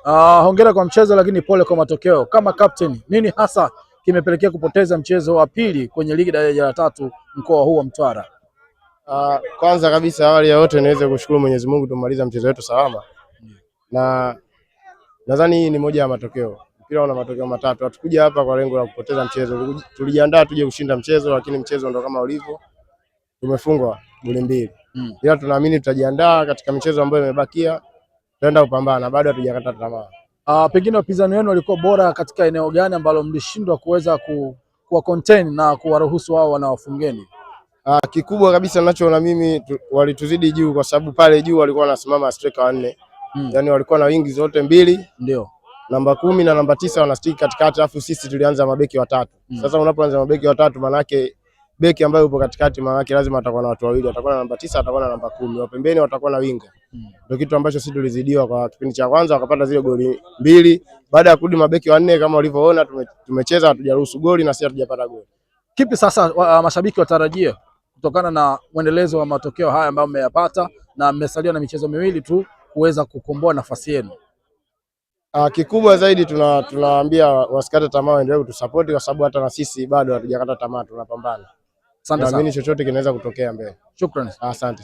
Hongera kwa mchezo, lakini pole kwa matokeo. Kama captain, nini hasa kimepelekea kupoteza mchezo wa pili kwenye ligi daraja la 3 mkoa huu wa Mtwara? Kwanza kabisa awali ya yote niweze kushukuru Mwenyezi Mungu tumemaliza mchezo wetu salama. Na nadhani hii ni moja ya matokeo. Mpira una matokeo matatu. Hatukuja hapa kwa lengo la kupoteza mchezo. Tulijiandaa tuje kushinda mchezo, lakini mchezo ndo kama ulivyo. Tumefungwa goli mbili. Ila tunaamini tutajiandaa katika michezo ambayo imebakia. Tutaenda kupambana, bado hatujakata tamaa. Pengine wapinzani wenu walikuwa bora katika eneo gani ambalo mlishindwa kuweza kuwa contain na kuwaruhusu wao wanawafungeni? Kikubwa kabisa ninachoona mimi walituzidi juu, kwa sababu pale juu walikuwa wanasimama striker wanne. Yaani walikuwa na wingi zote mbili. Ndio. Namba 10 na namba 9 wanastiki katikati, alafu sisi tulianza mabeki watatu. Sasa unapoanza mabeki watatu, manake beki ambaye upo katikati manake lazima atakuwa na watu wawili, atakuwa na namba 9, atakuwa na namba 10. Wa pembeni watakuwa na winga. Ndio kitu ambacho sisi tulizidiwa kwa kipindi cha kwanza, wakapata zile goli mbili. Baada ya kurudi mabeki wanne kama ulivyoona tumecheza hatujaruhusu goli na sisi hatujapata goli. Kipi sasa mashabiki watarajie kutokana na muendelezo wa matokeo haya ambayo mmeyapata na mmesalia na michezo miwili tu kuweza kukomboa nafasi yenu? Kikubwa zaidi tunawaambia wasikate tamaa, waendelee kutusupport kwa sababu hata na sisi bado hatujakata tamaa, tunapambana. Asante sana. Naamini chochote kinaweza kutokea mbele. Shukrani. Asante.